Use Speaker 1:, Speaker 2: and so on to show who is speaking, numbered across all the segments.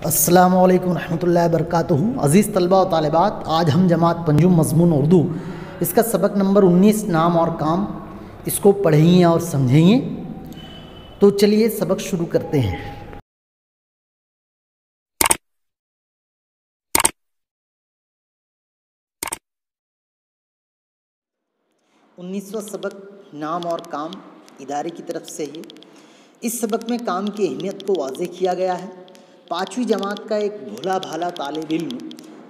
Speaker 1: السلام علیکم ورحمۃ اللہ وبرکاتہ۔ عزیز طلبہ و طالبات، آج ہم جماعت پنجم مضمون اردو اس کا سبق نمبر 19 نام اور کام اس کو پڑھیں گے اور سمجھیں گے۔ تو چلیے سبق شروع کرتے ہیں۔ 19واں سبق نام اور کام ادارے کی طرف سے ہے۔ اس سبق میں کام کی اہمیت کو واضح کیا گیا ہے۔ 5ویں جماعت کا ایک بھولا بھالا طالب علم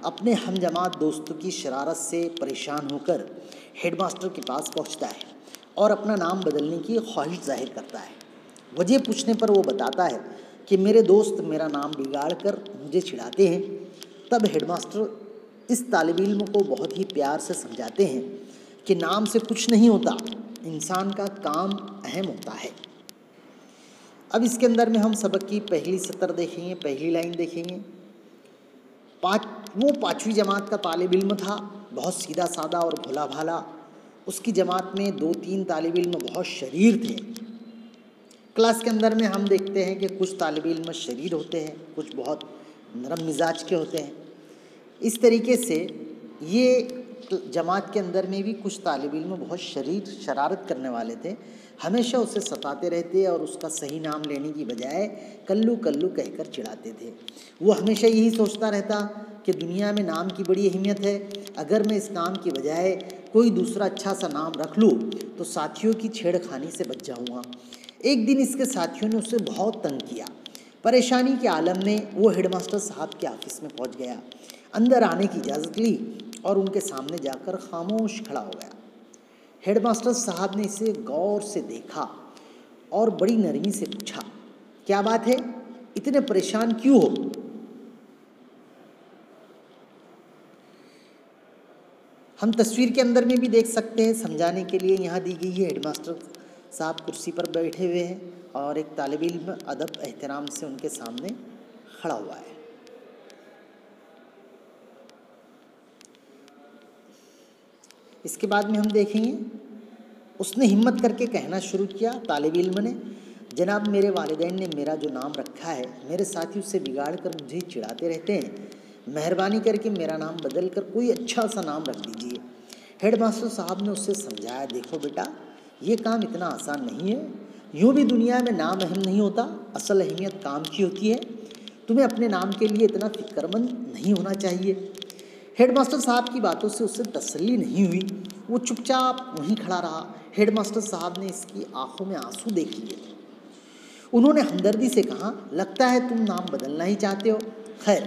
Speaker 1: اپنے ہم جماعت دوستوں کی شرارت سے پریشان ہو کر ہیڈ ماسٹر کے پاس پہنچتا ہے اور اپنا نام بدلنے کی خواہش ظاہر کرتا ہے۔ وجہ پوچھنے پر وہ بتاتا ہے کہ میرے دوست میرا نام بگاڑ کر مجھے چھڑاتے ہیں۔ تب ہیڈ ماسٹر اس طالب علم کو بہت ہی پیار سے سمجھاتے ہیں کہ نام سے کچھ نہیں ہوتا، انسان کا کام اہم ہوتا ہے۔ اب اس کے اندر میں ہم سبق کی پہلی سطر دیکھیں گے، پہلی لائن دیکھیں گے۔ وہ 5ویں جماعت کا طالب علم تھا، بہت سیدھا سادہ اور بھولا بھالا۔ اس کی جماعت میں 2-3 طالب علم بہت شریر تھے۔ کلاس کے اندر میں ہم دیکھتے ہیں کہ کچھ طالب علم شریر ہوتے ہیں، کچھ بہت نرم مزاج کے ہوتے ہیں۔ اس طریقے سے یہ جماعت کے اندر میں بھی کچھ طالب علم بہت شرارت کرنے والے تھے، ہمیشہ اسے ستاتے رہتے اور اس کا صحیح نام لینے کی بجائے کلو کلو کہہ کر چڑھاتے تھے۔ وہ ہمیشہ یہی سوچتا رہتا کہ دنیا میں نام کی بڑی اہمیت ہے، اگر میں اس نام کی بجائے کوئی دوسرا اچھا سا نام رکھ لوں تو ساتھیوں کی چھیڑ خانی سے بچ جاؤں گا۔ ایک دن اس کے ساتھیوں نے اسے بہت تنگ کیا۔ پریشانی کے عالم میں وہ ہیڈ ماسٹر صاحب کے آفس میں پہنچ گیا، اندر آنے کی اجازت لی اور ان کے سامنے جا کر خاموش کھڑا ہو گیا۔ ہیڈ ماسٹر صاحب نے اسے غور سے دیکھا اور بڑی نرمی سے پوچھا، کیا بات ہے، اتنے پریشان کیوں ہو؟ ہم تصویر کے اندر میں بھی دیکھ سکتے ہیں، سمجھانے کے لیے یہاں دی گئی ہے۔ ہیڈ ماسٹر صاحب کرسی پر بیٹھے ہوئے ہیں اور ایک طالب علم ادب احترام سے ان کے سامنے کھڑا ہوا ہے۔ اس کے بعد میں ہم دیکھیں گے، اس نے ہمت کر کے کہنا شروع کیا، طالب علم نے، جناب میرے والدین نے میرا جو نام رکھا ہے، میرے ساتھی اسے بگاڑ کر مجھے چڑھاتے رہتے ہیں، مہربانی کر کے میرا نام بدل کر کوئی اچھا سا نام رکھ دیجیے۔ ہیڈ ماسٹر صاحب نے اسے سمجھایا، دیکھو بیٹا، یہ کام اتنا آسان نہیں ہے، یوں بھی دنیا میں نام اہم نہیں ہوتا، اصل اہمیت کام کی ہوتی ہے، تمہیں اپنے نام کے لیے اتنا فکر مند نہیں ہونا چاہیے۔ ہیڈ ماسٹر صاحب کی باتوں سے اسے تسلی نہیں ہوئی، وہ چپ چاپ وہیں کھڑا رہا۔ ہیڈ ماسٹر صاحب نے اس کی آنکھوں میں آنسو دیکھ لیے۔ انہوں نے ہمدردی سے کہا، لگتا ہے تم نام بدلنا ہی چاہتے ہو، خیر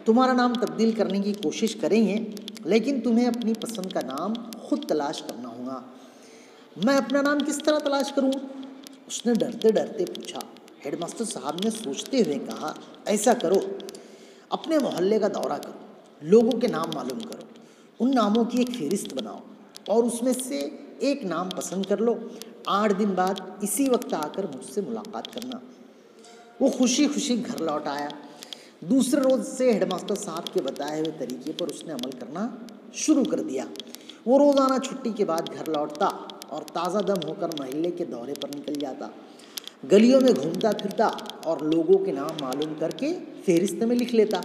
Speaker 1: تمہارا نام تبدیل کرنے کی کوشش کریں گے، لیکن تمہیں اپنی پسند کا نام خود تلاش کرنا ہوگا۔ میں اپنا نام کس طرح تلاش کروں؟ اس نے ڈرتے ڈرتے پوچھا۔ ہیڈ ماسٹر صاحب نے سوچتے ہوئے کہا، ایسا کرو، اپنے محلے کا دورہ کرو، لوگوں کے نام معلوم کرو، ان ناموں کی ایک فہرست بناؤ اور اس میں سے ایک نام پسند کر لو، 8 دن بعد اسی وقت آ کر مجھ سے ملاقات کرنا۔ وہ خوشی خوشی گھر لوٹ آیا۔ دوسرے روز سے ہیڈ ماسٹر صاحب کے بتائے ہوئے طریقے پر اس نے عمل کرنا شروع کر دیا۔ وہ روزانہ چھٹی کے بعد گھر لوٹتا اور تازہ دم ہو کر محلے کے دورے پر نکل جاتا، گلیوں میں گھومتا پھرتا اور لوگوں کے نام معلوم کر کے فہرست میں لکھ لیتا۔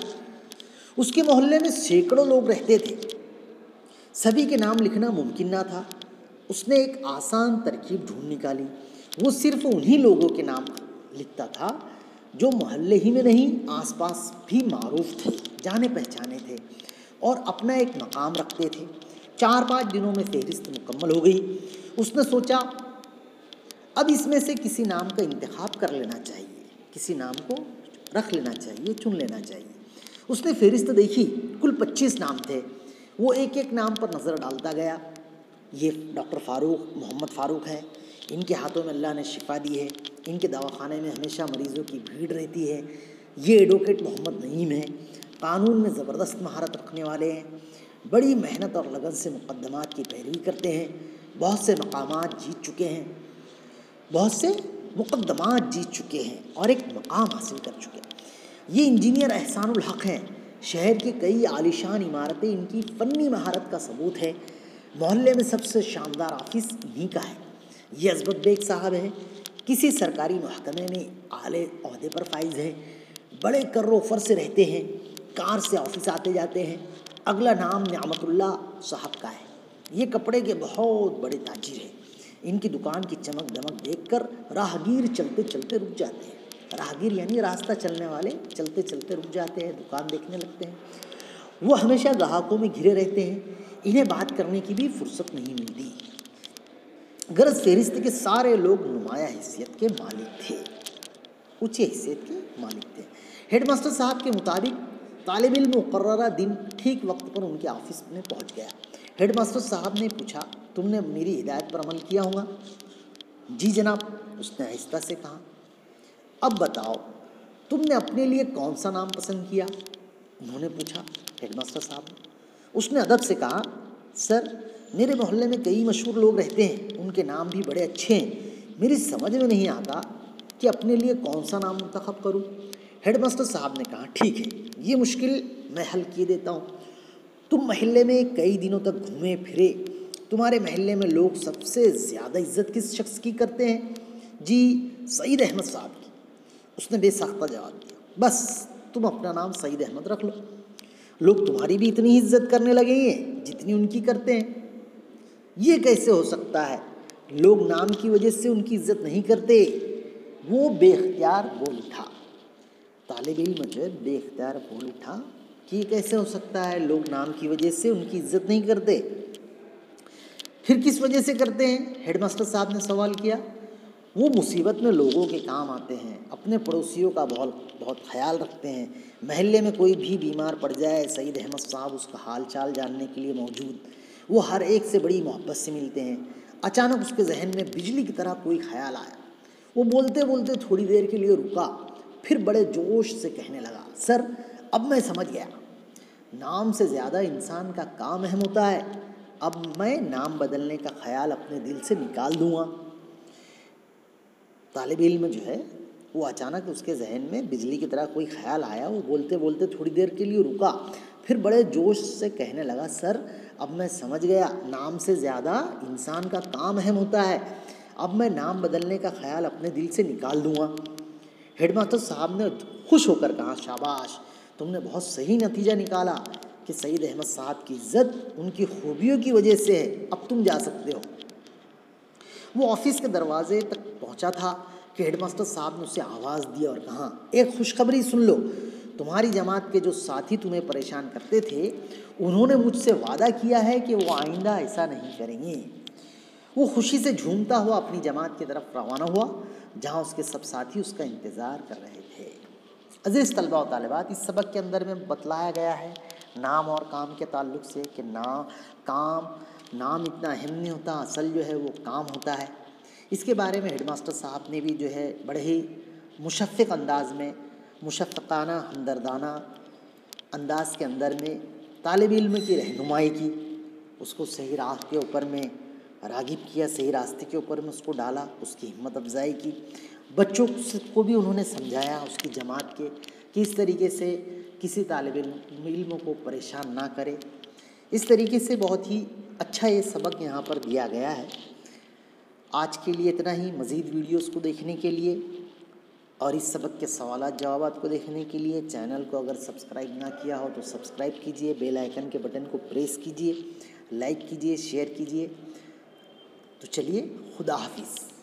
Speaker 1: اس کے محلے میں سینکڑوں لوگ رہتے تھے، سبھی کے نام لکھنا ممکن نہ تھا۔ اس نے ایک آسان ترکیب ڈھونڈ نکالی، وہ صرف انہی لوگوں کے نام لکھتا تھا جو محلے ہی میں نہیں، آس پاس بھی معروف تھے، جانے پہچانے تھے اور اپنا ایک مقام رکھتے تھے۔ 4-5 دنوں میں فہرست مکمل ہو گئی۔ اس نے سوچا، اب اس میں سے کسی نام کا انتخاب کر لینا چاہیے، کسی نام کو رکھ لینا چاہیے، چن لینا چاہیے۔ اس نے فہرست دیکھی، کل 25 نام تھے۔ وہ ایک ایک نام پر نظر ڈالتا گیا۔ یہ ڈاکٹر فاروق، محمد فاروق ہے، ان کے ہاتھوں میں اللہ نے شفا دی ہے، ان کے دواخانے میں ہمیشہ مریضوں کی بھیڑ رہتی ہے۔ یہ ایڈوکیٹ محمد نعیم ہے، قانون میں زبردست مہارت رکھنے والے ہیں، بڑی محنت اور لگن سے مقدمات کی پیروی کرتے ہیں، بہت سے مقامات جیت چکے ہیں، بہت سے مقدمات جیت چکے ہیں اور ایک مقام حاصل کر چکے ہیں۔ یہ انجینئر احسان الحق ہیں، شہر کی کئی عالیشان عمارتیں ان کی فنی مہارت کا ثبوت ہے، محلے میں سب سے شاندار آفس انہی کا ہے۔ یہ عصمت بیگ صاحب ہیں، کسی سرکاری محکمے میں اعلیٰ عہدے پر فائز ہیں، بڑے کر و فر سے رہتے ہیں، کار سے آفس آتے جاتے ہیں۔ اگلا نام نعمت اللہ صاحب کا ہے، یہ کپڑے کے بہت بڑے تاجر ہیں۔ ان کی دکان کی چمک دمک دیکھ کر راہگیر چلتے چلتے رک جاتے ہیں۔ راہگیر یعنی راستہ چلنے والے چلتے چلتے رک جاتے ہیں، دکان دیکھنے لگتے ہیں۔ وہ ہمیشہ گاہکوں میں گھرے رہتے ہیں، انہیں بات کرنے کی بھی فرصت نہیں ملتی۔ غرض فہرست کے سارے لوگ نمایاں حیثیت کے مالک تھے، اونچی حیثیت کے مالک تھے۔ ہیڈ ماسٹر صاحب کے مطابق طالب علم مقررہ دن ٹھیک وقت پر ان کے آفس میں پہنچ گیا۔ ہیڈ ماسٹر صاحب نے پوچھا، تم نے میری ہدایت پر عمل کیا ہوگا؟ جی جناب، اس نے آہستہ سے کہا۔ اب بتاؤ، تم نے اپنے لیے کون سا نام پسند کیا؟ انہوں نے پوچھا ہیڈ ماسٹر صاحب نے۔ اس نے ادب سے کہا، سر میرے محلے میں کئی مشہور لوگ رہتے ہیں، ان کے نام بھی بڑے اچھے ہیں، میری سمجھ میں نہیں آتا کہ اپنے لیے کون سا نام منتخب کروں۔ ہیڈ ماسٹر صاحب نے کہا، ٹھیک ہے، یہ مشکل میں حل کیے دیتا ہوں۔ تم محلے میں کئی دنوں تک گھومے پھرے، تمہارے محلے میں لوگ سب سے زیادہ عزت کس شخص کی کرتے ہیں؟ جی سعید احمد صاحب کی۔ اس نے بے ساختہ جواب دیا۔ بس تم اپنا نام سعید احمد رکھ لو، لوگ تمہاری بھی اتنی عزت کرنے لگے ہیں جتنی ان کی کرتے ہیں۔ یہ کیسے ہو سکتا ہے؟ لوگ نام کی وجہ سے ان کی عزت نہیں کرتے۔ وہ بے اختیار بول اٹھا۔ طالب علم جو ہے بے اختیار بول اٹھا کہ یہ کیسے ہو سکتا ہے، لوگ نام کی وجہ سے ان کی عزت نہیں کرتے؟ پھر کس وجہ سے کرتے ہیں؟ ہیڈ ماسٹر صاحب نے سوال کیا۔ وہ مصیبت میں لوگوں کے کام آتے ہیں، اپنے پڑوسیوں کا بہت خیال رکھتے ہیں۔ محلے میں کوئی بھی بیمار پڑ جائے، سعید احمد صاحب اس کا حال چال جاننے کے لیے موجود۔ وہ ہر ایک سے بڑی محبت سے ملتے ہیں۔ اچانک اس کے ذہن میں بجلی کی طرح کوئی خیال آیا۔ وہ بولتے بولتے تھوڑی دیر کے لیے رکا، پھر بڑے جوش سے کہنے لگا، سر اب میں سمجھ گیا، نام سے زیادہ انسان کا کام اہم ہوتا ہے۔ اب میں نام بدلنے کا خیال اپنے دل سے نکال دوں گا۔ طالب علم جو ہے وہ اچانک اس کے ذہن میں بجلی کی طرح کوئی خیال آیا، وہ بولتے بولتے تھوڑی دیر کے لیے رکا، پھر بڑے جوش سے کہنے لگا، سر اب میں سمجھ گیا، نام سے زیادہ انسان کا کام اہم ہوتا ہے۔ اب میں نام بدلنے کا خیال اپنے دل سے نکال دوں گا۔ ہیڈ ماسٹر صاحب نے خوش ہو کر کہا، شاباش، تم نے بہت صحیح نتیجہ نکالا کہ سعید احمد صاحب کی عزت ان کی خوبیوں کی وجہ سے ہے، اب تم جا سکتے ہو۔ وہ آفس کے دروازے تک پہنچا تھا کہ ہیڈ ماسٹر صاحب نے اسے آواز دی اور کہا، ایک خوشخبری سن لو، تمہاری جماعت کے جو ساتھی تمہیں پریشان کرتے تھے، انہوں نے مجھ سے وعدہ کیا ہے کہ وہ آئندہ ایسا نہیں کریں گے۔ وہ خوشی سے جھومتا ہوا اپنی جماعت کی طرف روانہ ہوا، جہاں اس کے سب ساتھی اس کا انتظار کر رہے تھے۔ عزیز طلباء و طالبات، اس سبق کے اندر میں بتلایا گیا ہے نام اور کام کے تعلق سے کہ نام اتنا اہم نہیں ہوتا، اصل جو ہے وہ کام ہوتا ہے۔ اس کے بارے میں ہیڈ ماسٹر صاحب نے بھی جو ہے بڑے ہی مشفق انداز میں، مشفقانہ ہمدردانہ انداز کے اندر میں طالب علم کی رہنمائی کی، اس کو صحیح راہ کے اوپر میں راغب کیا، صحیح راستے کے اوپر میں اس کو ڈالا، اس کی ہمت افزائی کی۔ بچوں کو بھی انہوں نے سمجھایا اس کی جماعت کے کہ اس طریقے سے کسی طالب علم کو پریشان نہ کرے۔ اس طریقے سے بہت ہی اچھا یہ سبق یہاں پر دیا گیا ہے۔ آج کے لیے اتنا ہی۔ مزید ویڈیوز کو دیکھنے کے لیے اور اس سبق کے سوالات جوابات کو دیکھنے کے لیے چینل کو اگر سبسکرائب نہ کیا ہو تو سبسکرائب کیجئے، بیل آئیکن کے بٹن کو پریس کیجئے، لائک کیجئے، شیئر کیجئے۔ تو چلیے، خدا حافظ۔